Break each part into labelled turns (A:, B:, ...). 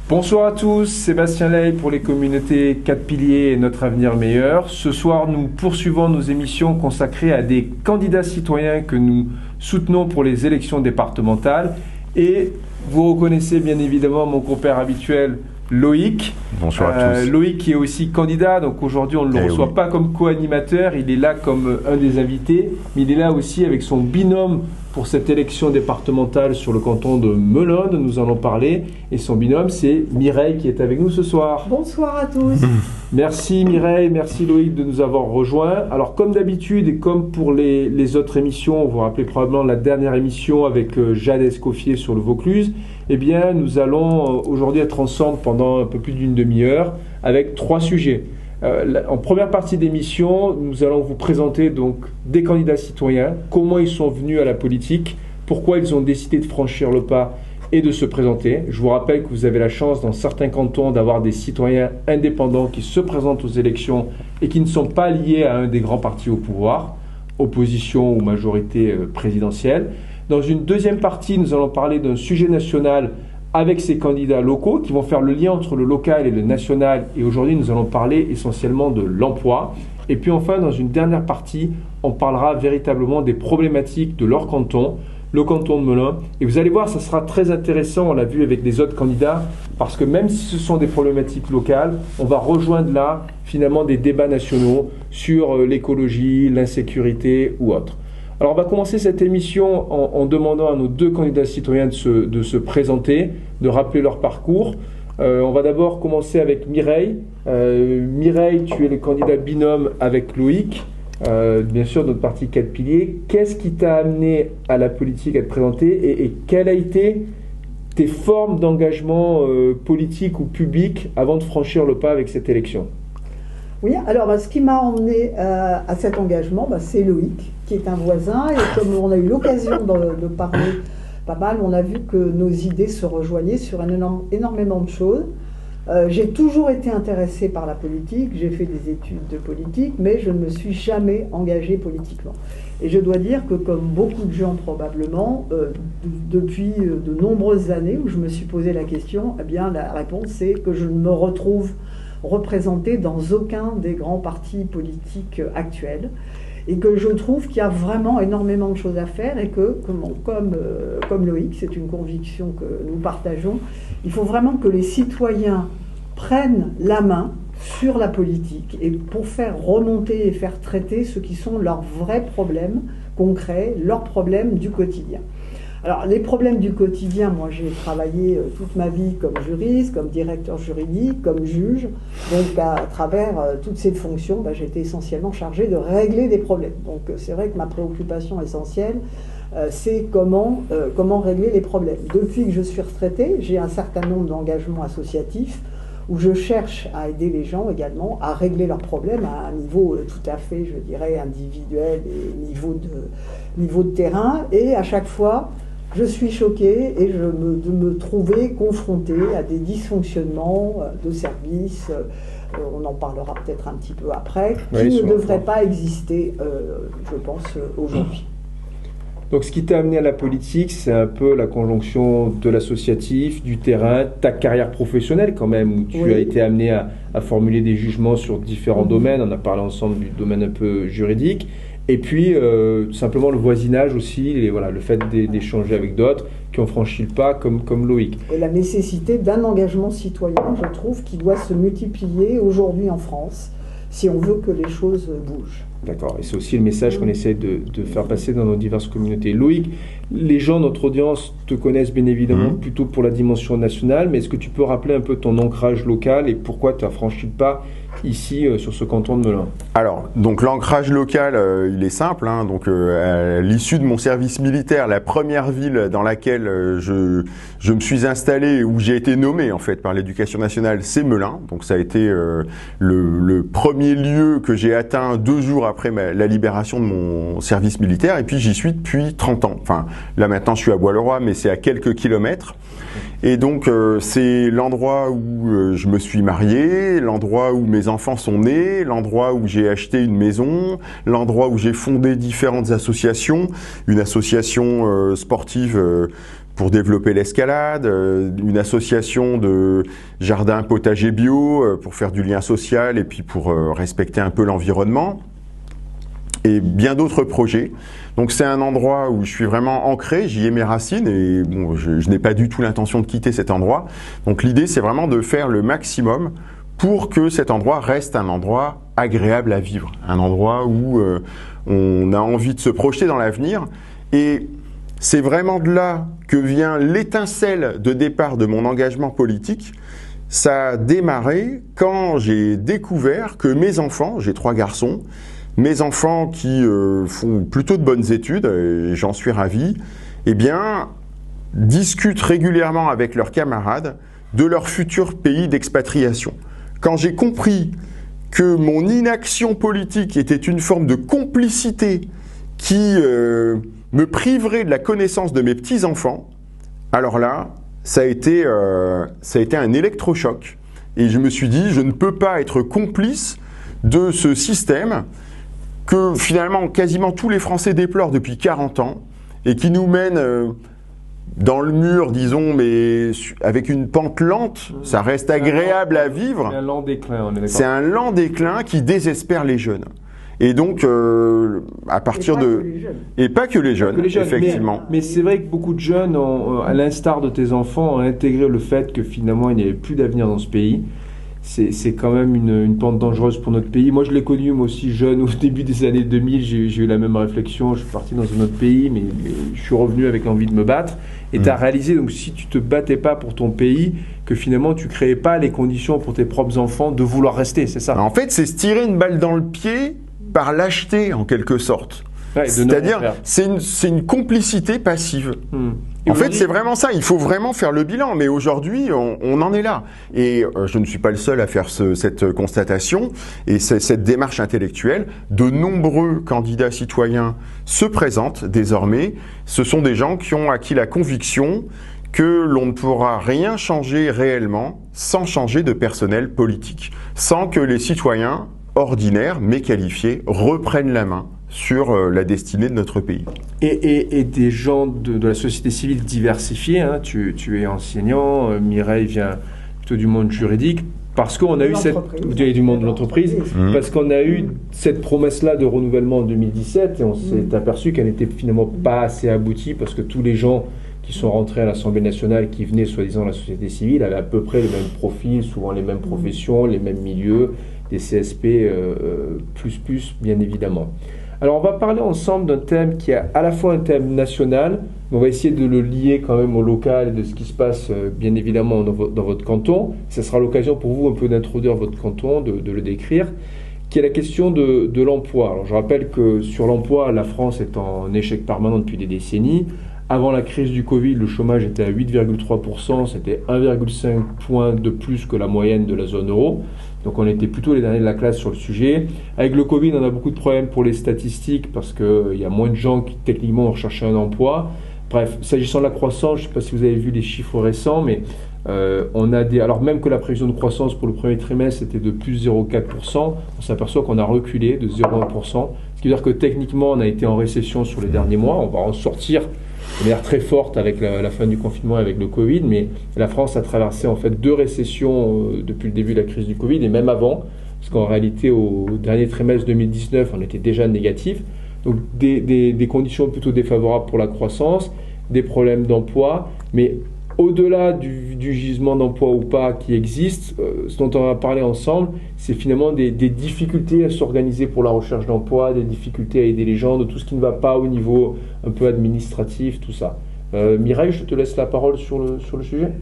A: Bonsoir à tous, Sébastien Ley pour les communautés 4 piliers et notre avenir meilleur. Ce soir, nous poursuivons nos émissions consacrées à des candidats citoyens que nous soutenons pour les élections départementales. Et vous reconnaissez bien évidemment mon compère habituel, Loïc.
B: Bonsoir à tous.
A: Loïc qui est aussi candidat, donc aujourd'hui on ne le reçoit pas comme co-animateur, il est là comme un des invités, mais il est là aussi avec son binôme pour cette élection départementale sur le canton de Melun, nous allons parler, et son binôme c'est Mireille qui est avec nous ce soir.
C: Bonsoir à tous.
A: Merci Mireille, merci Loïc de nous avoir rejoints. Alors comme d'habitude et comme pour les autres émissions, vous vous rappelez probablement la dernière émission avec Jade Escoffier sur le Vaucluse, eh bien nous allons aujourd'hui être ensemble pendant un peu plus d'une demi-heure avec 3 sujets. En première partie d'émission, nous allons vous présenter donc des candidats citoyens, comment ils sont venus à la politique, pourquoi ils ont décidé de franchir le pas et de se présenter. Je vous rappelle que vous avez la chance dans certains cantons d'avoir des citoyens indépendants qui se présentent aux élections et qui ne sont pas liés à un des grands partis au pouvoir, opposition ou majorité présidentielle. Dans une deuxième partie, nous allons parler d'un sujet national avec ces candidats locaux qui vont faire le lien entre le local et le national. Et aujourd'hui, nous allons parler essentiellement de l'emploi. Et puis enfin, dans une dernière partie, on parlera véritablement des problématiques de leur canton, le canton de Melun. Et vous allez voir, ça sera très intéressant, on l'a vu avec les autres candidats, parce que même si ce sont des problématiques locales, on va rejoindre là, finalement, des débats nationaux sur l'écologie, l'insécurité ou autre. Alors on va commencer cette émission en demandant à nos 2 candidats citoyens de se présenter, de rappeler leur parcours. On va d'abord commencer avec Mireille. Mireille, tu es le candidat binôme avec Loïc, bien sûr notre parti 4 piliers. Qu'est-ce qui t'a amené à la politique à te présenter et quelles a été tes formes d'engagement politique ou public avant de franchir le pas avec cette élection ?
C: Oui, alors ce qui m'a emmené à cet engagement, c'est Loïc, qui est un voisin, et comme on a eu l'occasion de parler pas mal, on a vu que nos idées se rejoignaient sur énormément de choses. J'ai toujours été intéressée par la politique, j'ai fait des études de politique, mais je ne me suis jamais engagée politiquement. Et je dois dire que comme beaucoup de gens probablement, depuis de nombreuses années où je me suis posé la question, eh bien la réponse c'est que je ne me retrouve représentée dans aucun des grands partis politiques actuels. Et que je trouve qu'il y a vraiment énormément de choses à faire et que, comme Loïc, c'est une conviction que nous partageons, il faut vraiment que les citoyens prennent la main sur la politique et pour faire remonter et faire traiter ce qui sont leurs vrais problèmes concrets, leurs problèmes du quotidien. Alors, les problèmes du quotidien, moi j'ai travaillé toute ma vie comme juriste, comme directeur juridique, comme juge. Donc, à travers toutes ces fonctions, j'étais essentiellement chargée de régler des problèmes. Donc, c'est vrai que ma préoccupation essentielle, c'est comment régler les problèmes. Depuis que je suis retraitée, j'ai un certain nombre d'engagements associatifs où je cherche à aider les gens également à régler leurs problèmes à un niveau tout à fait, je dirais, individuel et niveau de terrain. Et à chaque fois, je suis choquée et de me trouver confrontée à des dysfonctionnements de services, on en parlera peut-être un petit peu après, qui ne devraient pas exister, je pense, aujourd'hui.
A: Donc ce qui t'a amené à la politique, c'est un peu la conjonction de l'associatif, du terrain, ta carrière professionnelle quand même, où tu as été amené à formuler des jugements sur différents domaines, on a parlé ensemble du domaine un peu juridique, et puis simplement le voisinage aussi, et voilà, le fait d'échanger avec d'autres qui ont franchi le pas comme Loïc.
C: Et la nécessité d'un engagement citoyen, je trouve, qui doit se multiplier aujourd'hui en France, si on veut que les choses bougent.
A: D'accord, et c'est aussi le message qu'on essaie de faire passer dans nos diverses communautés. Loïc, les gens, notre audience, te connaissent bien évidemment plutôt pour la dimension nationale, mais est-ce que tu peux rappeler un peu ton ancrage local et pourquoi tu as franchi le pas ici sur ce canton de Melun?
B: Alors, donc l'ancrage local, il est simple. Donc, à l'issue de mon service militaire, la première ville dans laquelle je me suis installé, où j'ai été nommé en fait par l'Éducation nationale, c'est Melun. Donc, ça a été le premier lieu que j'ai atteint 2 jours après la libération de mon service militaire. Et puis, j'y suis depuis 30 ans. Enfin, là maintenant, je suis à Bois-le-Roi, mais c'est à quelques kilomètres. Et donc, c'est l'endroit où je me suis marié, l'endroit où mes enfants sont nés, l'endroit où j'ai acheté une maison, l'endroit où j'ai fondé différentes associations, une association sportive pour développer l'escalade, une association de jardins potagers bio pour faire du lien social et puis pour respecter un peu l'environnement, et bien d'autres projets. Donc c'est un endroit où je suis vraiment ancré, j'y ai mes racines et bon, je n'ai pas du tout l'intention de quitter cet endroit. Donc l'idée c'est vraiment de faire le maximum pour que cet endroit reste un endroit agréable à vivre, un endroit où on a envie de se projeter dans l'avenir. Et c'est vraiment de là que vient l'étincelle de départ de mon engagement politique. Ça a démarré quand j'ai découvert que mes enfants, j'ai 3 garçons, mes enfants qui font plutôt de bonnes études, et j'en suis ravi, eh bien, discutent régulièrement avec leurs camarades de leur futur pays d'expatriation. Quand j'ai compris que mon inaction politique était une forme de complicité qui me priverait de la connaissance de mes petits-enfants, alors là, ça a été un électrochoc. Et je me suis dit, je ne peux pas être complice de ce système que finalement quasiment tous les Français déplorent depuis 40 ans et qui nous mène dans le mur, disons, mais avec une pente lente. Ça reste agréable à vivre.
A: C'est un lent déclin, on est d'accord.
B: C'est un lent déclin qui désespère les jeunes. Et donc, à partir de... Et pas que les jeunes, effectivement.
A: Mais c'est vrai que beaucoup de jeunes, à l'instar de tes enfants, ont intégré le fait que finalement, il n'y avait plus d'avenir dans ce pays. C'est quand même une pente dangereuse pour notre pays. Moi, je l'ai connu, moi aussi, jeune, au début des années 2000, j'ai eu la même réflexion. Je suis parti dans un autre pays, mais je suis revenu avec l'envie de me battre. Et tu as réalisé, donc, si tu te battais pas pour ton pays, que finalement, tu créais pas les conditions pour tes propres enfants de vouloir rester, c'est ça?
B: En fait, c'est se tirer une balle dans le pied par lâcheté, en quelque sorte.
A: Ouais,
B: c'est-à-dire, c'est une complicité passive. En fait, c'est vraiment ça. Il faut vraiment faire le bilan. Mais aujourd'hui, on en est là. Et je ne suis pas le seul à faire cette constatation et cette démarche intellectuelle. De nombreux candidats citoyens se présentent désormais. Ce sont des gens qui ont acquis la conviction que l'on ne pourra rien changer réellement sans changer de personnel politique, sans que les citoyens ordinaires, mais qualifiés, reprennent la main sur la destinée de notre pays.
A: Et des gens de la société civile diversifiée, hein, tu es enseignant, Mireille vient plutôt du monde juridique, parce qu'on a eu du monde de l'entreprise, parce qu'on a eu cette promesse-là de renouvellement en 2017, et on s'est aperçu qu'elle n'était finalement pas assez aboutie, parce que tous les gens qui sont rentrés à l'Assemblée nationale, qui venaient soi-disant de la société civile, avaient à peu près le même profil, souvent les mêmes professions, les mêmes milieux, des CSP plus, bien évidemment. Alors, on va parler ensemble d'un thème qui est à la fois un thème national, mais on va essayer de le lier quand même au local et de ce qui se passe, bien évidemment, dans votre canton. Ce sera l'occasion pour vous un peu d'introduire votre canton, de le décrire, qui est la question de l'emploi. Alors, je rappelle que sur l'emploi, la France est en échec permanent depuis des décennies. Avant la crise du Covid, le chômage était à 8,3%, c'était 1,5 point de plus que la moyenne de la zone euro. Donc on était plutôt les derniers de la classe sur le sujet. Avec le Covid, on a beaucoup de problèmes pour les statistiques parce qu'il y a moins de gens qui techniquement ont recherché un emploi. Bref, s'agissant de la croissance, je ne sais pas si vous avez vu les chiffres récents, mais on a alors même que la prévision de croissance pour le premier trimestre était de plus 0,4%, on s'aperçoit qu'on a reculé de 0,1%. Ce qui veut dire que techniquement, on a été en récession sur les derniers mois. On va en sortir de manière très forte avec la fin du confinement et avec le Covid, mais la France a traversé en fait 2 récessions depuis le début de la crise du Covid et même avant, parce qu'en réalité au dernier trimestre 2019, on était déjà négatif. Donc des conditions plutôt défavorables pour la croissance, des problèmes d'emploi, mais au-delà du gisement d'emploi ou pas qui existe, ce dont on va parler ensemble, c'est finalement des difficultés à s'organiser pour la recherche d'emploi, des difficultés à aider les gens, de tout ce qui ne va pas au niveau un peu administratif, tout ça. Mireille, je te laisse la parole sur le sujet.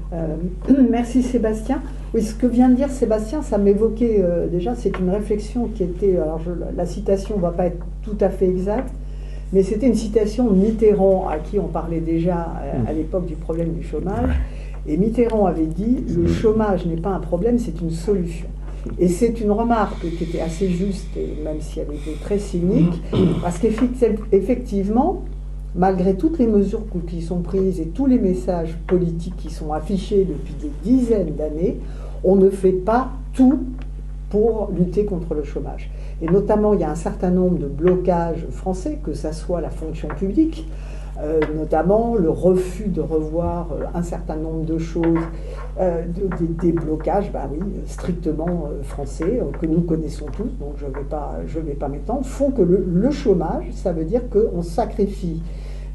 C: Merci Sébastien. Oui, ce que vient de dire Sébastien, ça m'évoquait déjà, c'est une réflexion qui était, alors la citation ne va pas être tout à fait exacte, mais c'était une citation de Mitterrand, à qui on parlait déjà à l'époque du problème du chômage. Et Mitterrand avait dit « Le chômage n'est pas un problème, c'est une solution ». Et c'est une remarque qui était assez juste, et même si elle était très cynique, parce qu'effectivement, malgré toutes les mesures qui sont prises et tous les messages politiques qui sont affichés depuis des dizaines d'années, on ne fait pas tout pour lutter contre le chômage. Et notamment, il y a un certain nombre de blocages français, que ça soit la fonction publique, notamment le refus de revoir un certain nombre de choses, des blocages, strictement français, que nous connaissons tous, donc je vais pas m'étendre, font que le chômage, ça veut dire qu'on sacrifie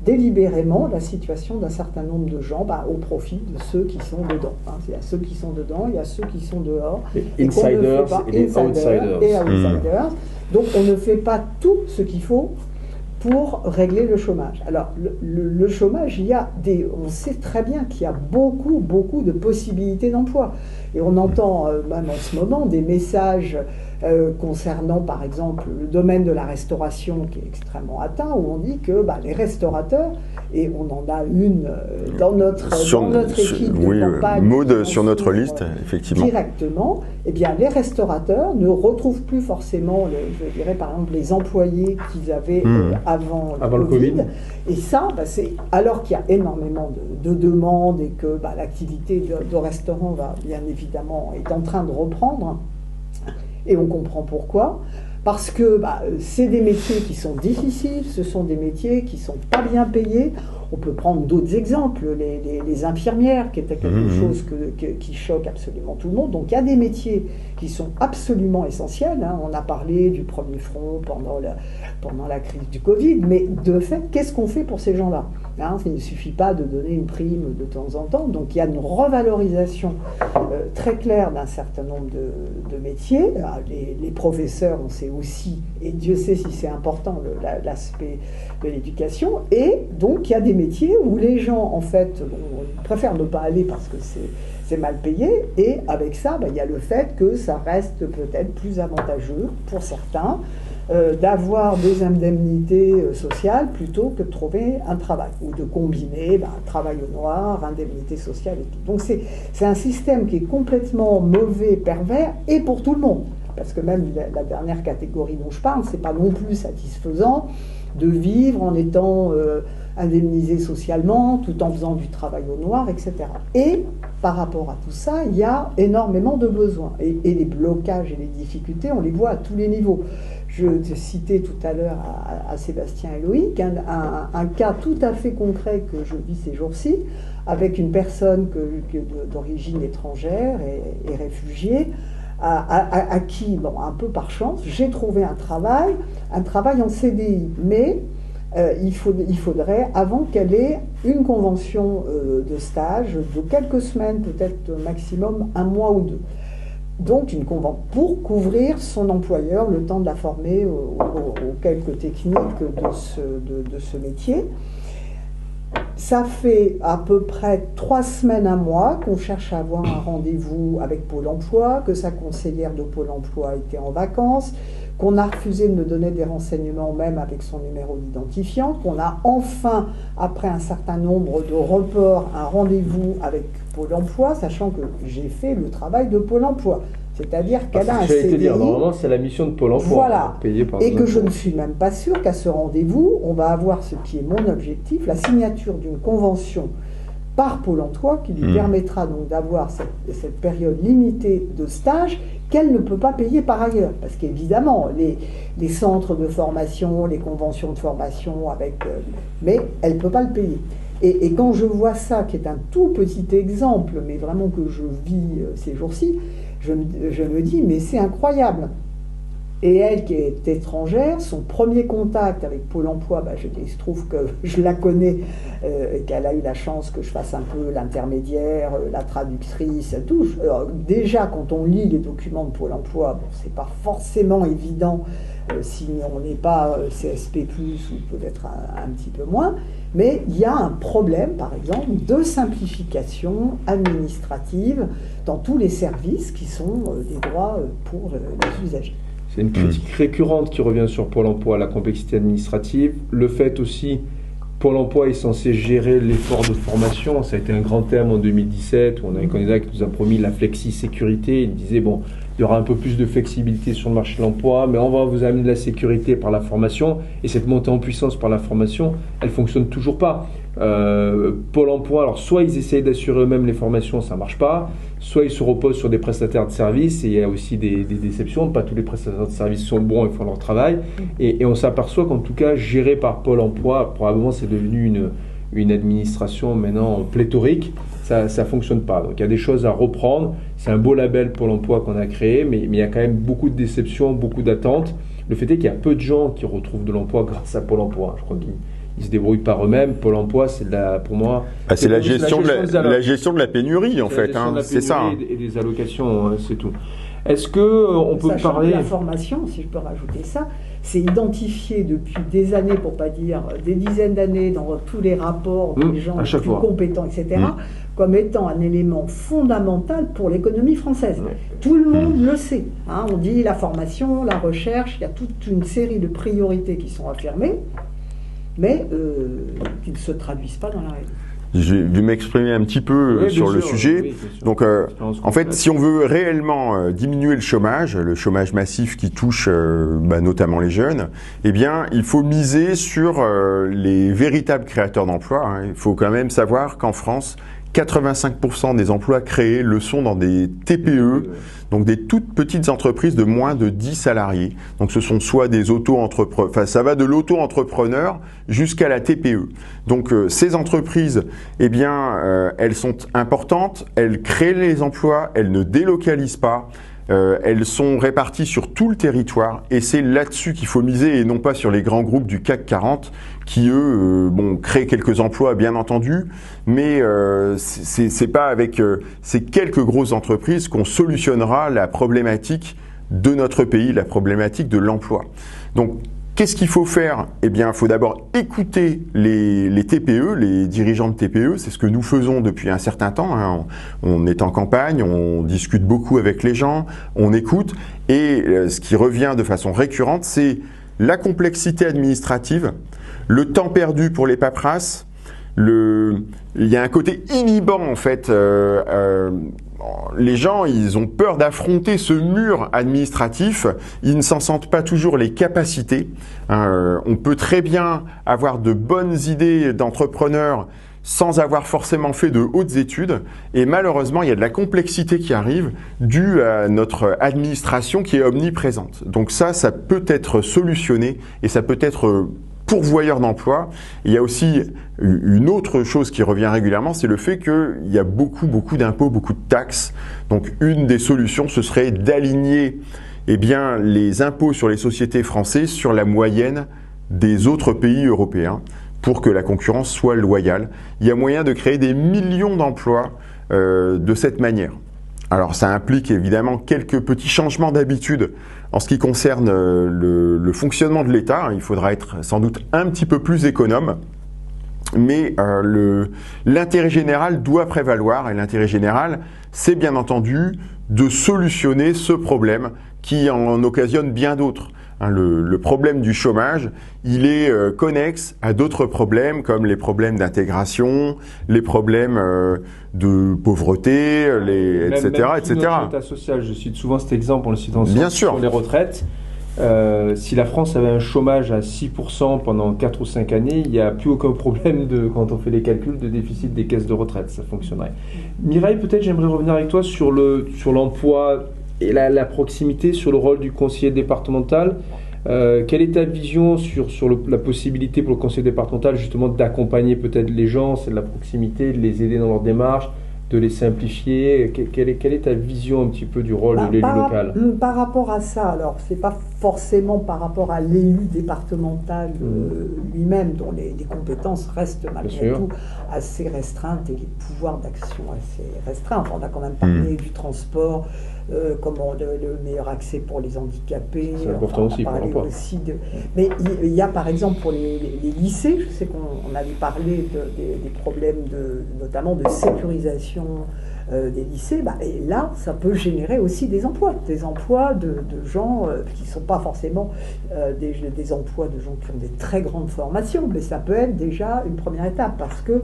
C: délibérément la situation d'un certain nombre de gens au profit de ceux qui sont dedans. Il y a ceux qui sont dedans, il y a ceux qui sont dehors.
A: Les insiders et les outsiders.
C: Donc on ne fait pas tout ce qu'il faut pour régler le chômage. Alors le chômage, on sait très bien qu'il y a beaucoup de possibilités d'emploi. Et on entend même en ce moment des messages concernant par exemple le domaine de la restauration qui est extrêmement atteint, où on dit que les restaurateurs, et on en a une dans notre équipe de campagne,
B: Maud sur notre liste, effectivement.
C: Directement, eh bien les restaurateurs ne retrouvent plus forcément, je dirais par exemple les employés qu'ils avaient avant le Covid. Et ça, c'est alors qu'il y a énormément de demandes et que l'activité de restaurant bien évidemment est en train de reprendre. Et on comprend pourquoi. Parce que c'est des métiers qui sont difficiles, ce sont des métiers qui ne sont pas bien payés. On peut prendre d'autres exemples, les infirmières, qui était quelque chose qui choque absolument tout le monde. Donc il y a des métiers qui sont absolument essentiels. On a parlé du premier front pendant la crise du Covid, mais de fait, qu'est-ce qu'on fait pour ces gens-là ? Il ne suffit pas de donner une prime de temps en temps. Donc il y a une revalorisation très claire d'un certain nombre de métiers. Les professeurs, on sait aussi, et Dieu sait si c'est important, l'aspect de l'éducation. Et donc il y a des métiers où les gens, en fait, préfèrent ne pas aller parce que c'est mal payé. Et avec ça, il y a le fait que ça reste peut-être plus avantageux pour certains d'avoir des indemnités sociales plutôt que de trouver un travail, ou de combiner travail au noir, indemnité sociale et tout. Donc c'est un système qui est complètement mauvais, pervers, et pour tout le monde. Parce que même la dernière catégorie dont je parle, c'est pas non plus satisfaisant de vivre en étant indemnisé socialement, tout en faisant du travail au noir, etc. Et par rapport à tout ça, il y a énormément de besoins. Et les blocages et les difficultés, on les voit à tous les niveaux. Je te citais tout à l'heure à Sébastien et Loïc un cas tout à fait concret que je vis ces jours-ci, avec une personne d'origine étrangère et réfugiée, à qui, un peu par chance, j'ai trouvé un travail en CDI, mais il faudrait, avant qu'elle ait une convention de stage de quelques semaines, peut-être maximum un mois ou deux. Donc une convention pour couvrir son employeur, le temps de la former aux quelques techniques de ce métier. Ça fait à peu près 3 semaines, un mois qu'on cherche à avoir un rendez-vous avec Pôle emploi, que sa conseillère de Pôle emploi était en vacances, qu'on a refusé de me donner des renseignements même avec son numéro d'identifiant, qu'on a enfin, après un certain nombre de reports, un rendez-vous avec Pôle emploi, sachant que j'ai fait le travail de Pôle emploi. C'est-à-dire qu'elle a un CDI.
A: Normalement, c'est la mission de Pôle emploi.
C: Voilà. Et que je ne suis même pas sûre qu'à ce rendez-vous, on va avoir ce qui est mon objectif, la signature d'une convention par Pôle emploi qui lui permettra donc d'avoir cette période limitée de stage qu'elle ne peut pas payer par ailleurs. Parce qu'évidemment, les centres de formation, les conventions de formation, mais elle ne peut pas le payer. Et quand je vois ça, qui est un tout petit exemple, mais vraiment que je vis ces jours-ci, je me dis, mais c'est incroyable. Et elle, qui est étrangère, son premier contact avec Pôle emploi, il se trouve que je la connais, et qu'elle a eu la chance que je fasse un peu l'intermédiaire, la traductrice, tout. Alors, déjà, quand on lit les documents de Pôle emploi, c'est pas forcément évident si on n'est pas CSP+, ou peut-être un petit peu moins. Mais il y a un problème, par exemple, de simplification administrative dans tous les services qui sont des droits pour les usagers.
A: C'est une critique récurrente qui revient sur Pôle emploi, la complexité administrative. Le fait aussi, Pôle emploi est censé gérer l'effort de formation. Ça a été un grand thème en 2017, où on a un candidat qui nous a promis la flexi-sécurité. Il disait, il y aura un peu plus de flexibilité sur le marché de l'emploi, mais on va vous amener de la sécurité par la formation, et cette montée en puissance par la formation, elle ne fonctionne toujours pas. Pôle emploi, alors soit ils essayent d'assurer eux-mêmes les formations, ça ne marche pas, soit ils se reposent sur des prestataires de services, et il y a aussi des déceptions, pas tous les prestataires de services sont bons et font leur travail, et on s'aperçoit qu'en tout cas, géré par Pôle emploi, probablement c'est devenu une administration maintenant pléthorique, ça ne fonctionne pas. Donc il y a des choses à reprendre, c'est un beau label Pôle emploi qu'on a créé, mais il y a quand même beaucoup de déceptions, beaucoup d'attentes. Le fait est qu'il y a peu de gens qui retrouvent de l'emploi grâce à Pôle emploi. Je crois qu'ils se débrouillent par eux-mêmes. Pôle emploi, c'est pour moi...
B: c'est la gestion de la pénurie, en fait. C'est ça.
A: Et des allocations, c'est tout. Est-ce qu'on peut parler...
C: La formation, si je peux rajouter ça, c'est identifié depuis des années, pour ne pas dire des dizaines d'années, dans tous les rapports des gens les plus compétents, etc., comme étant un élément fondamental pour l'économie française. Tout le monde le sait. On dit la formation, la recherche, il y a toute une série de priorités qui sont affirmées, mais qui ne se traduisent pas dans la réalité.
B: Je vais m'exprimer un petit peu sur le sujet. Donc, en fait, si on veut réellement diminuer le chômage massif qui touche notamment les jeunes, eh bien, il faut miser sur les véritables créateurs d'emplois. Il faut quand même savoir qu'en France, 85% des emplois créés le sont dans des TPE, donc des toutes petites entreprises de moins de 10 salariés. Donc ce sont soit des auto-entrepreneurs, enfin ça va de l'auto-entrepreneur jusqu'à la TPE. Donc ces entreprises, eh bien, elles sont importantes, elles créent les emplois, elles ne délocalisent pas. Elles sont réparties sur tout le territoire et c'est là-dessus qu'il faut miser et non pas sur les grands groupes du CAC 40 qui, eux, créent quelques emplois, bien entendu, mais c'est pas avec ces quelques grosses entreprises qu'on solutionnera la problématique de notre pays, la problématique de l'emploi. Donc, qu'est-ce qu'il faut faire ? Eh bien, il faut d'abord écouter les TPE, les dirigeants de TPE. C'est ce que nous faisons depuis un certain temps. On est en campagne, on discute beaucoup avec les gens, on écoute. Et ce qui revient de façon récurrente, c'est la complexité administrative, le temps perdu pour les paperasses. Il y a un côté inhibant, en fait. Les gens, ils ont peur d'affronter ce mur administratif, ils ne s'en sentent pas toujours les capacités. On peut très bien avoir de bonnes idées d'entrepreneurs sans avoir forcément fait de hautes études. Et malheureusement, il y a de la complexité qui arrive due à notre administration qui est omniprésente. Donc ça peut être solutionné et ça peut être pourvoyeur d'emploi. Il y a aussi une autre chose qui revient régulièrement, c'est le fait qu'il y a beaucoup d'impôts, beaucoup de taxes. Donc une des solutions, ce serait d'aligner les impôts sur les sociétés françaises sur la moyenne des autres pays européens pour que la concurrence soit loyale. Il y a moyen de créer des millions d'emplois de cette manière. Alors ça implique évidemment quelques petits changements d'habitude en ce qui concerne le fonctionnement de l'État. Il faudra être sans doute un petit peu plus économe, mais l'intérêt général doit prévaloir et l'intérêt général, c'est bien entendu de solutionner ce problème qui en occasionne bien d'autres. Le problème du chômage, il est connexe à d'autres problèmes comme les problèmes d'intégration, les problèmes de pauvreté, etc. etc.
A: Notre état social, je cite souvent cet exemple en le citant
B: bien sûr.
A: Sur les retraites. Si la France avait un chômage à 6% pendant 4 ou 5 années, il n'y a plus aucun problème quand on fait les calculs de déficit des caisses de retraite, ça fonctionnerait. Mireille, peut-être j'aimerais revenir avec toi sur l'emploi et la proximité, sur le rôle du conseiller départemental. Quelle est ta vision sur la possibilité pour le conseiller départemental justement d'accompagner peut-être les gens, c'est de la proximité, de les aider dans leur démarche, de les simplifier? Quelle est ta vision un petit peu du rôle de l'élu local?
C: Par rapport à ça, alors c'est pas forcément par rapport à l'élu départemental lui-même, dont les compétences restent malgré tout assez restreintes et les pouvoirs d'action assez restreints. Enfin, on a quand même parlé du transport, comment le meilleur accès pour les handicapés.
A: C'est important aussi pour l'emploi.
C: Mais il y a par exemple pour les lycées, je sais qu'on avait parlé des problèmes notamment de sécurisation des lycées, et là ça peut générer aussi des emplois de gens qui ne sont pas forcément des emplois de gens qui ont des très grandes formations, mais ça peut être déjà une première étape parce que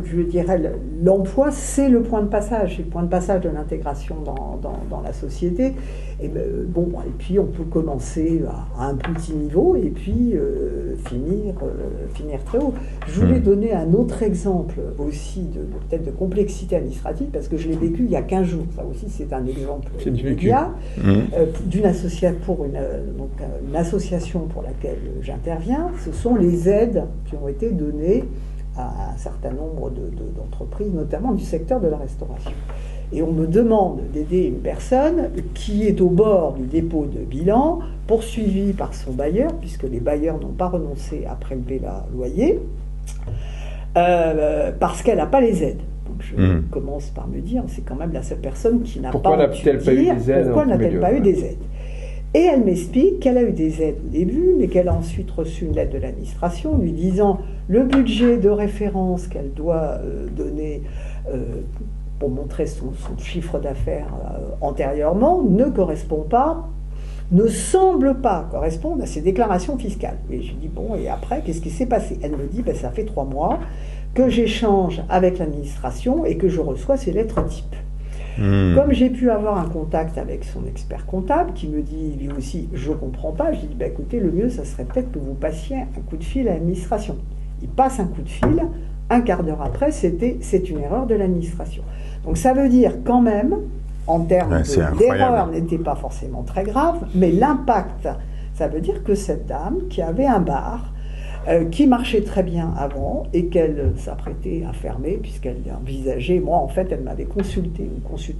C: je dirais, l'emploi, c'est le point de passage, c'est le point de passage de l'intégration dans la société. Et puis on peut commencer à un petit niveau et puis finir très haut. Je voulais donner un autre exemple aussi peut-être de complexité administrative, parce que je l'ai vécu il y a 15 jours. Ça aussi, c'est un exemple immédiat d'une une association pour laquelle j'interviens. Ce sont les aides qui ont été données à un certain nombre d'entreprises, notamment du secteur de la restauration. Et on me demande d'aider une personne qui est au bord du dépôt de bilan, poursuivie par son bailleur, puisque les bailleurs n'ont pas renoncé à prélever le loyer, parce qu'elle n'a pas les aides. Donc je commence par me dire, c'est quand même la seule personne qui n'a
A: pourquoi n'a-t-elle pas eu des aides?
C: Et elle m'explique qu'elle a eu des aides au début, mais qu'elle a ensuite reçu une lettre de l'administration lui disant le budget de référence qu'elle doit donner pour montrer son chiffre d'affaires antérieurement ne semble pas correspondre à ses déclarations fiscales. Et je dis bon, et après, qu'est-ce qui s'est passé? Elle me dit, ça fait 3 mois que j'échange avec l'administration et que je reçois ces lettres types. Comme j'ai pu avoir un contact avec son expert comptable qui me dit lui aussi je comprends pas, je dis écoutez, le mieux ça serait peut-être que vous passiez un coup de fil à l'administration. Il passe un coup de fil, un quart d'heure après c'est une erreur de l'administration. Donc ça veut dire quand même, en termes d'erreur n'était pas forcément très grave, mais l'impact, ça veut dire que cette dame qui avait un bar, qui marchait très bien avant et qu'elle s'apprêtait à fermer puisqu'elle envisageait, moi en fait elle m'avait consulté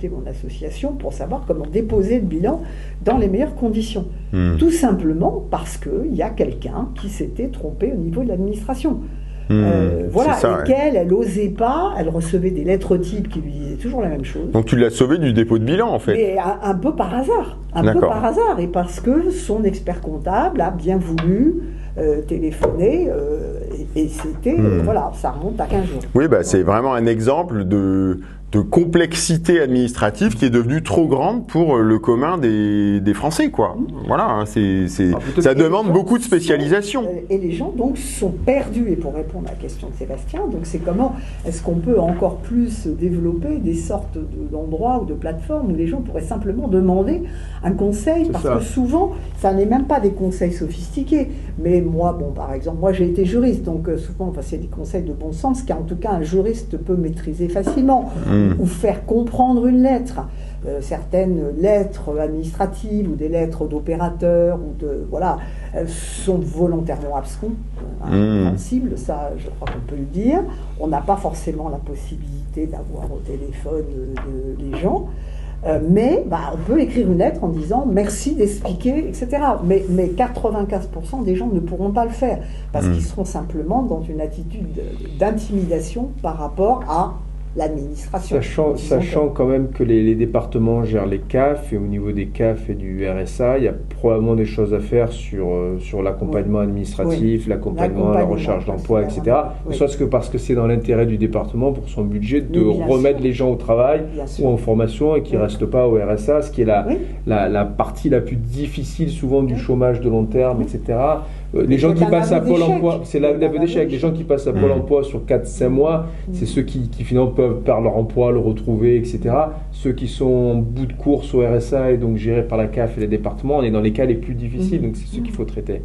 C: mon association pour savoir comment déposer le bilan dans les meilleures conditions. Tout simplement parce qu'il y a quelqu'un qui s'était trompé au niveau de l'administration. Elle n'osait pas, elle recevait des lettres types qui lui disaient toujours la même chose.
B: Donc tu l'as sauvé du dépôt de bilan en fait.
C: Mais un peu par hasard, et parce que son expert comptable a bien voulu téléphoner et c'était, ça remonte à 15 jours.
B: Oui, c'est vraiment un exemple de complexité administrative qui est devenue trop grande pour le commun des Français, quoi. Voilà, ça demande beaucoup de spécialisation.
C: Et les gens, donc, sont perdus. Et pour répondre à la question de Sébastien, donc c'est comment est-ce qu'on peut encore plus développer des sortes d'endroits ou de plateformes où les gens pourraient simplement demander un conseil, parce que souvent, ça n'est même pas des conseils sophistiqués. Mais moi, par exemple, j'ai été juriste, donc souvent, c'est des conseils de bon sens qu'en tout cas un juriste peut maîtriser facilement. Ou faire comprendre une lettre. Certaines lettres administratives ou des lettres d'opérateurs sont volontairement abscons, incompréhensibles, ça je crois qu'on peut le dire. On n'a pas forcément la possibilité d'avoir au téléphone les gens. Mais on peut écrire une lettre en disant merci d'expliquer, etc. Mais 95% des gens ne pourront pas le faire parce qu'ils seront simplement dans une attitude d'intimidation par rapport à l'administration.
A: Sachant quand même que les départements gèrent les CAF, et au niveau des CAF et du RSA, il y a probablement des choses à faire sur l'accompagnement administratif, l'accompagnement à la recherche d'emploi, etc. Ne serait-ce que parce que c'est dans l'intérêt du département pour son budget de remettre les gens au travail ou en formation et qu'ils ne restent pas au RSA, ce qui est la partie la plus difficile souvent du chômage de long terme, etc. Les gens qui passent à Pôle emploi, c'est l'aveu d'échec. Les gens qui passent à Pôle emploi sur 4-5 mois, c'est ceux qui finalement peuvent perdre leur emploi, le retrouver, etc. Ceux qui sont en bout de course au RSA et donc gérés par la CAF et les départements, on est dans les cas les plus difficiles, donc c'est ceux qu'il faut traiter.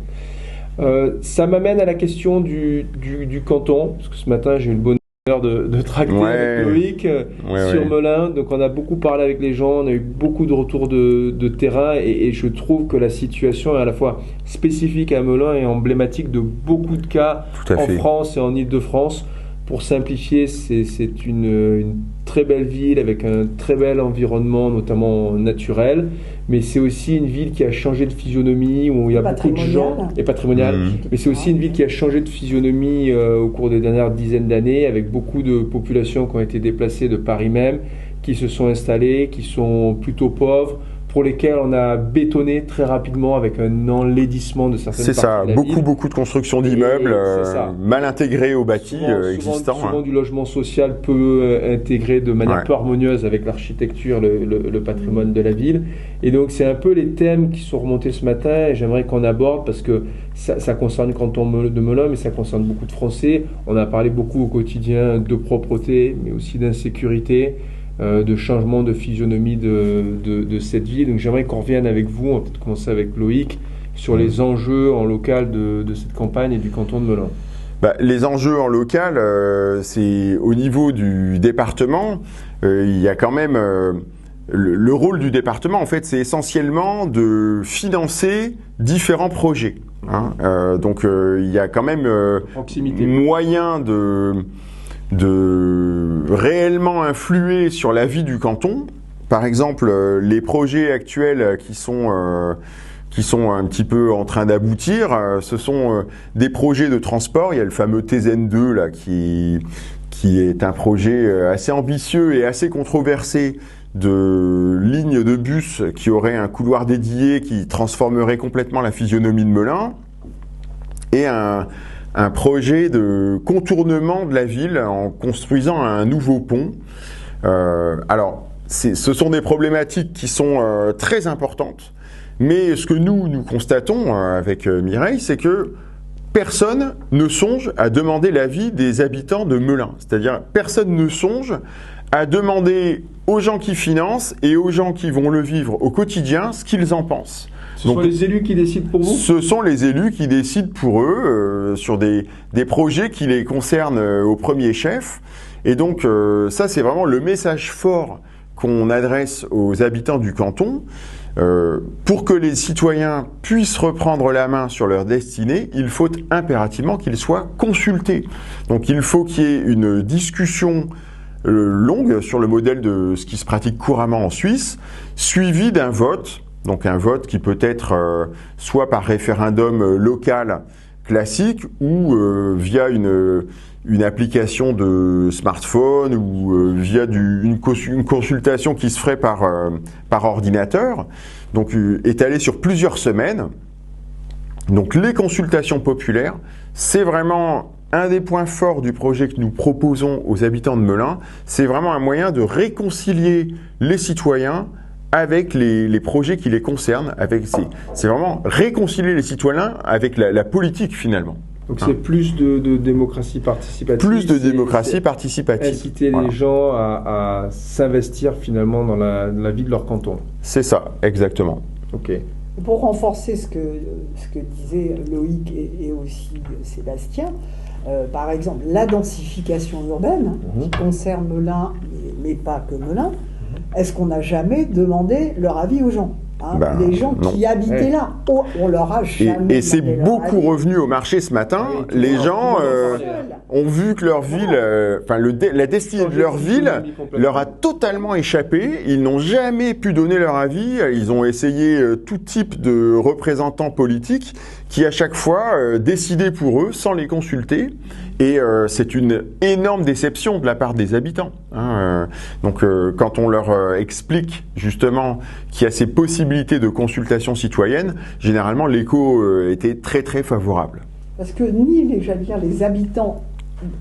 A: Ça m'amène à la question du canton, parce que ce matin j'ai eu le bonheur de tracter avec Loïc sur Melun. Donc on a beaucoup parlé avec les gens, on a eu beaucoup de retours de terrain et je trouve que la situation est à la fois spécifique à Melun et emblématique de beaucoup de cas en France et en Île-de-France. Pour simplifier, c'est une très belle ville avec un très bel environnement, notamment naturel, mais c'est aussi une ville qui a changé de physionomie, où il y a beaucoup de gens, et patrimoniale, mais c'est aussi une ville qui a changé de physionomie au cours des dernières dizaines d'années, avec beaucoup de populations qui ont été déplacées de Paris même, qui se sont installées, qui sont plutôt pauvres, pour lesquels on a bétonné très rapidement avec un enlaidissement de certaines parties.
B: C'est ça,
A: de la ville.
B: beaucoup de construction d'immeubles mal intégrés au bâti existant.
A: Souvent du logement social peu intégré de manière peu harmonieuse avec l'architecture, le patrimoine de la ville. Et donc c'est un peu les thèmes qui sont remontés ce matin et j'aimerais qu'on aborde parce que ça concerne le canton de Melun, mais ça concerne beaucoup de Français. On a parlé beaucoup au quotidien de propreté, mais aussi d'insécurité, de changement de physionomie de cette ville. Donc j'aimerais qu'on revienne avec vous, on va peut-être commencer avec Loïc, sur les enjeux en local de cette campagne et du canton de Melun.
B: Les enjeux en local, c'est au niveau du département, il y a quand même le rôle du département, en fait, c'est essentiellement de financer différents projets. Donc il y a quand même moyen de réellement influer sur la vie du canton. Par exemple, les projets actuels qui sont un petit peu en train d'aboutir, ce sont des projets de transport. Il y a le fameux TZN2 là, qui est un projet assez ambitieux et assez controversé de ligne de bus qui aurait un couloir dédié qui transformerait complètement la physionomie de Melun, et un projet de contournement de la ville en construisant un nouveau pont. Alors, ce sont des problématiques qui sont très importantes, mais ce que nous constatons avec Mireille, c'est que personne ne songe à demander l'avis des habitants de Melun. C'est-à-dire, personne ne songe à demander aux gens qui financent et aux gens qui vont le vivre au quotidien ce qu'ils en pensent.
A: Ce sont les élus qui décident pour vous ?
B: Ce sont les élus qui décident pour eux sur des projets qui les concernent au premier chef. Et donc ça, c'est vraiment le message fort qu'on adresse aux habitants du canton. Pour que les citoyens puissent reprendre la main sur leur destinée, il faut impérativement qu'ils soient consultés. Donc il faut qu'il y ait une discussion longue sur le modèle de ce qui se pratique couramment en Suisse, suivie d'un vote. Donc un vote qui peut être soit par référendum local classique ou via une application de smartphone ou via une consultation qui se ferait par ordinateur, donc étalée sur plusieurs semaines. Donc les consultations populaires, c'est vraiment un des points forts du projet que nous proposons aux habitants de Melun. C'est vraiment un moyen de réconcilier les citoyens avec les projets qui les concernent. C'est vraiment réconcilier les citoyens avec la politique finalement.
A: Donc c'est plus de démocratie participative.
B: Plus de démocratie participative.
A: Inciter les gens à s'investir finalement dans la vie de leur canton.
B: C'est ça, exactement.
A: Ok.
C: Pour renforcer ce que disaient Loïc et aussi Sébastien, par exemple la densification urbaine qui concerne Melun, mais pas que Melun, est-ce qu'on n'a jamais demandé leur avis aux gens ? Les gens qui habitaient là, on leur a jamais.
B: Et c'est beaucoup revenu au marché ce matin. Les gens ont vu que leur ville, la destinée de leur ville leur a totalement échappé. Ils n'ont jamais pu donner leur avis. Ils ont essayé tout type de représentants politiques qui à chaque fois décidaient pour eux sans les consulter. Et c'est une énorme déception de la part des habitants. Donc quand on leur explique justement qu'il y a ces possibilités de consultation citoyenne, généralement l'écho était très très favorable.
C: Parce que ni les habitants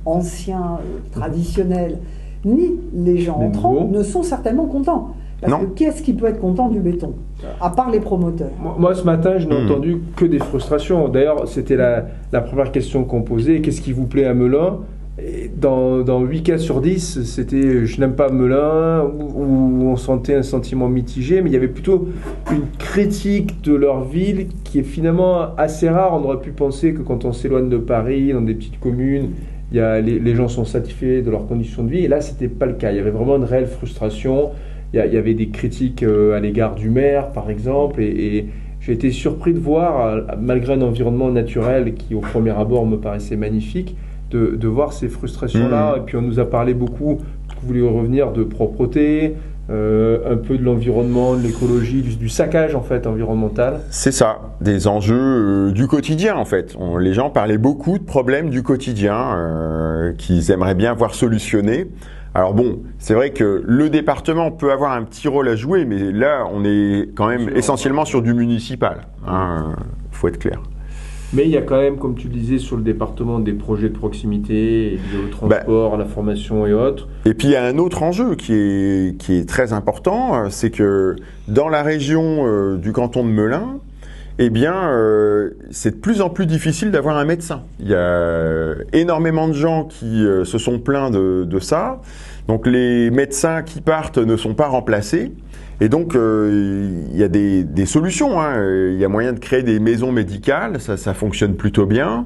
C: anciens, traditionnels, ni les gens entrants ne sont certainement contents. Parce que qui est-ce qui peut être content du béton, à part les promoteurs?
A: Moi, ce matin, je n'ai entendu que des frustrations. D'ailleurs, c'était la première question qu'on posait. Qu'est-ce qui vous plaît à Melun? Et dans 8 cas sur 10, c'était « je n'aime pas Melun » où on sentait un sentiment mitigé, mais il y avait plutôt une critique de leur ville qui est finalement assez rare. On aurait pu penser que quand on s'éloigne de Paris, dans des petites communes, les gens sont satisfaits de leurs conditions de vie. Et là, ce n'était pas le cas. Il y avait vraiment une réelle frustration. Il y avait des critiques à l'égard du maire, par exemple, et j'ai été surpris de voir, malgré un environnement naturel qui, au premier abord, me paraissait magnifique, de voir ces frustrations-là. Et puis, on nous a parlé beaucoup, vous voulez revenir, de propreté, un peu de l'environnement, de l'écologie, du saccage, en fait, environnemental.
B: C'est ça, des enjeux du quotidien, en fait. Les gens parlaient beaucoup de problèmes du quotidien qu'ils aimeraient bien voir solutionnés. Alors bon, c'est vrai que le département peut avoir un petit rôle à jouer, mais là, on est quand même essentiellement sur du municipal. Faut être clair.
A: Mais il y a quand même, comme tu le disais, sur le département, des projets de proximité, liés au transport, à la formation et autres.
B: Et puis il y a un autre enjeu qui est très important, c'est que dans la région du canton de Melun, eh bien, c'est de plus en plus difficile d'avoir un médecin. Il y a énormément de gens qui se sont plaints de ça. Donc les médecins qui partent ne sont pas remplacés. Et donc, il y a des solutions. Il y a moyen de créer des maisons médicales, ça fonctionne plutôt bien,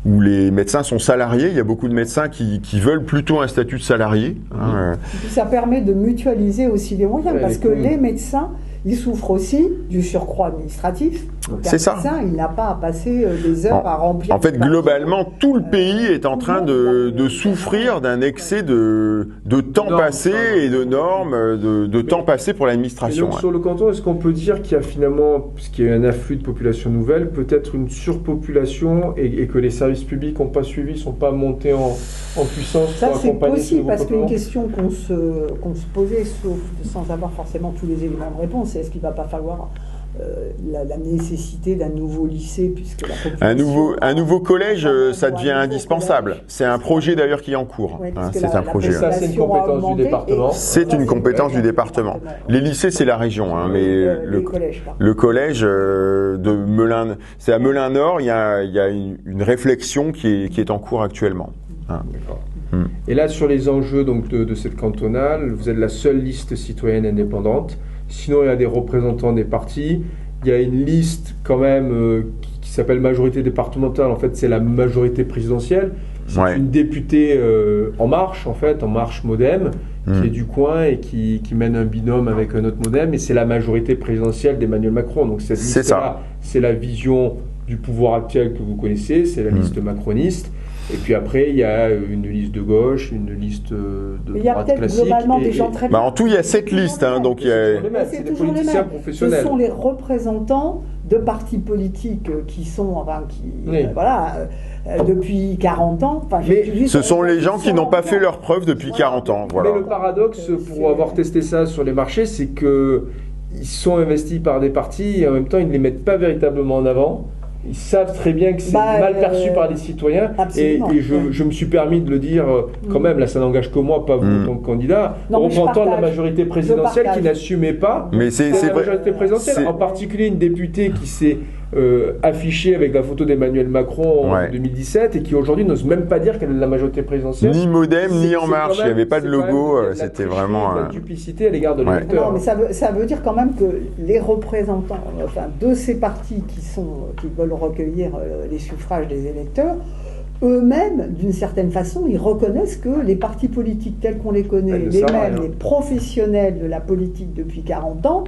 B: où les médecins sont salariés. Il y a beaucoup de médecins qui veulent plutôt un statut de salarié.
C: Et puis ça permet de mutualiser aussi les moyens, parce que les médecins, ils souffrent aussi du surcroît administratif.
B: C'est ça.
C: Médecin, il n'a pas à passer des heures à remplir.
B: En fait, globalement, tout le pays est en train de souffrir d'un excès de temps passé et de normes, de temps passé pour l'administration.
A: Donc, sur le canton, est-ce qu'on peut dire qu'il y a finalement, puisqu'il y a un afflux de population nouvelle, peut-être une surpopulation et que les services publics n'ont pas suivi, ne sont pas montés en puissance
C: ça,
A: pour
C: c'est
A: accompagner
C: possible, parce qu'une
A: peuplement
C: question qu'on se posait, sans avoir forcément tous les éléments de réponse, c'est est-ce qu'il ne va pas falloir la nécessité d'un nouveau lycée, puisque la population...
B: Un nouveau collège, ça devient indispensable. C'est un projet d'ailleurs qui est en cours.
C: Oui,
B: c'est un projet.
A: Ça, c'est une compétence du département.
B: C'est une compétence du département. Les lycées, c'est la région, mais le collège de Melun, c'est à Melun-Nord, il y a une réflexion qui est en cours actuellement.
A: D'accord. Et là, sur les enjeux donc, de cette cantonale, vous êtes la seule liste citoyenne indépendante. Sinon, il y a des représentants des partis. Il y a une liste quand même qui s'appelle majorité départementale. En fait, c'est la majorité présidentielle. C'est une députée En Marche, en fait, En Marche Modem, qui est du coin et qui mène un binôme avec un autre Modem. Et c'est la majorité présidentielle d'Emmanuel Macron. Donc cette liste-là, c'est la vision du pouvoir actuel que vous connaissez. C'est la liste macroniste. Et puis après, il y a une liste de gauche, une liste de droite classique. Il y a peut-être
C: globalement des gens très...
B: en tout, il y a 7 listes. Donc
A: c'est des politiciens professionnels.
C: Ce sont les représentants de partis politiques qui sont... depuis 40 ans.
B: Mais ce sont les gens qui n'ont pas fait leurs preuves depuis 40 ans. Voilà.
A: Mais le paradoxe, pour avoir testé ça sur les marchés, c'est qu'ils sont investis par des partis et en même temps, ils ne les mettent pas véritablement en avant. Ils savent très bien que c'est mal perçu par les citoyens. Et je me suis permis de le dire quand même, là ça n'engage que moi, pas vous en tant que candidat, représentant la majorité présidentielle qui n'assumait pas la majorité présidentielle, en particulier une députée qui s'est affichée avec la photo d'Emmanuel Macron en 2017 et qui aujourd'hui n'ose même pas dire qu'elle est de la majorité présidentielle.
B: Ni Modem, ni En Marche, il n'y avait pas de logo, c'était vraiment...
A: la duplicité à l'égard de l'électeur.
C: Non, mais ça veut dire quand même que les représentants de ces partis qui veulent recueillir les suffrages des électeurs, eux-mêmes, d'une certaine façon, ils reconnaissent que les partis politiques tels qu'on les connaît, les professionnels de la politique depuis 40 ans,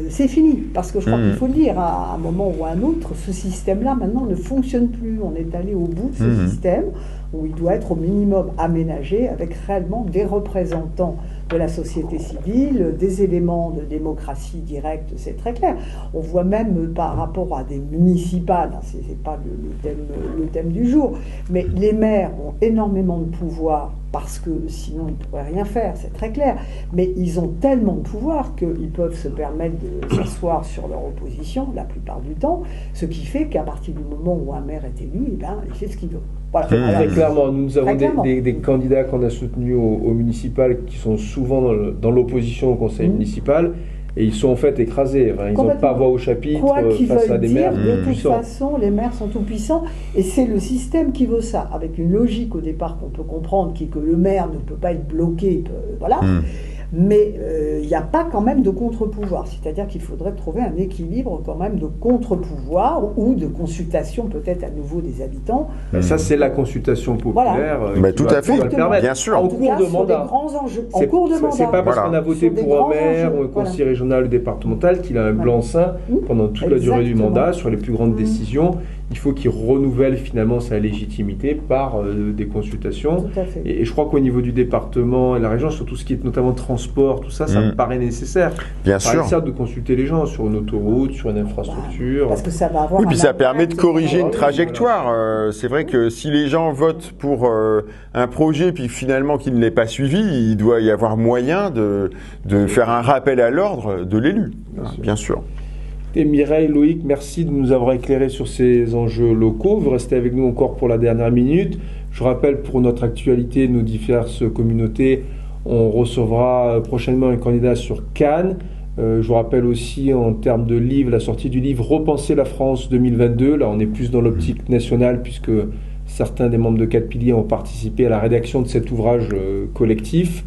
C: c'est fini. Parce que je crois qu'il faut le dire, à un moment ou à un autre, ce système-là, maintenant, ne fonctionne plus. On est allé au bout de ce système où il doit être au minimum aménagé avec réellement des représentants de la société civile, des éléments de démocratie directe, c'est très clair. On voit même par rapport à des municipales, c'est pas le thème du jour, mais les maires ont énormément de pouvoir parce que sinon ils ne pourraient rien faire, c'est très clair. Mais ils ont tellement de pouvoir qu'ils peuvent se permettre de s'asseoir sur leur opposition la plupart du temps, ce qui fait qu'à partir du moment où un maire est élu, il fait ce qu'il veut. Voilà.
A: Très clairement, nous avons des candidats qu'on a soutenus au municipal qui sont souvent dans l'opposition au conseil municipal et ils sont en fait écrasés. Enfin, ils n'ont pas voix au chapitre face à des maires
C: de toute
A: puissants.
C: façon, les maires sont tout puissants et c'est le système qui veut ça, avec une logique au départ qu'on peut comprendre, qui est que le maire ne peut pas être bloqué, mais il n'y a pas quand même de contre-pouvoir, c'est-à-dire qu'il faudrait trouver un équilibre quand même de contre-pouvoir ou de consultation peut-être à nouveau des habitants.
A: Ça c'est la consultation populaire.
B: Tout à fait, bien sûr.
A: En cours de mandat.
C: Des grands enjeux. En cours de mandat.
A: C'est pas parce qu'on a voté pour un maire ou un conseiller régional ou départemental qu'il a un blanc-seing pendant toute la durée du mandat sur les plus grandes décisions. il faut qu'il renouvelle finalement sa légitimité par des consultations.
C: Tout à fait.
A: Et je crois qu'au niveau du département et de la région, sur tout ce qui est notamment transport, tout ça, ça me paraît nécessaire.
B: Bien sûr.
A: Nécessaire de consulter les gens sur une autoroute, sur une infrastructure.
C: Parce que ça va avoir
B: Oui, puis
C: un
B: ça
C: impact.
B: permet de corriger une trajectoire. C'est vrai que si les gens votent pour un projet, puis finalement qu'il ne l'ait pas suivi, il doit y avoir moyen de faire un rappel à l'ordre de l'élu. Bien sûr.
A: Et Mireille, Loïc, merci de nous avoir éclairé sur ces enjeux locaux. Vous restez avec nous encore pour la dernière minute. Je rappelle, pour notre actualité, nos diverses communautés, on recevra prochainement un candidat sur Cannes. Je vous rappelle aussi, en termes de livre, la sortie du livre Repenser la France 2022. Là, on est plus dans l'optique nationale, puisque certains des membres de 4 piliers ont participé à la rédaction de cet ouvrage collectif.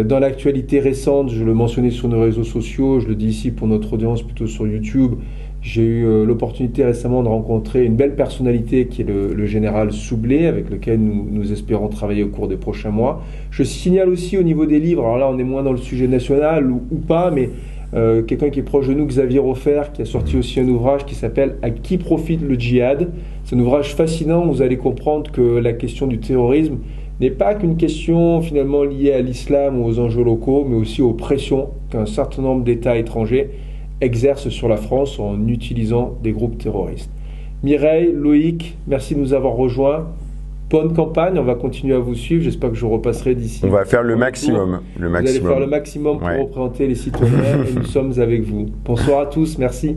A: Dans l'actualité récente, je le mentionnais sur nos réseaux sociaux, je le dis ici pour notre audience plutôt sur YouTube, j'ai eu l'opportunité récemment de rencontrer une belle personnalité qui est le général Soublé, avec lequel nous espérons travailler au cours des prochains mois. Je signale aussi au niveau des livres, alors là on est moins dans le sujet national ou pas, mais quelqu'un qui est proche de nous, Xavier Roffer, qui a sorti aussi un ouvrage qui s'appelle « À qui profite le djihad ?» C'est un ouvrage fascinant où vous allez comprendre que la question du terrorisme n'est pas qu'une question finalement liée à l'islam ou aux enjeux locaux, mais aussi aux pressions qu'un certain nombre d'États étrangers exercent sur la France en utilisant des groupes terroristes. Mireille, Loïc, merci de nous avoir rejoints. Bonne campagne, on va continuer à vous suivre. J'espère que je repasserai d'ici.
B: On va faire le maximum.
A: Vous allez faire le maximum pour représenter les citoyens et nous sommes avec vous. Bonsoir à tous, merci.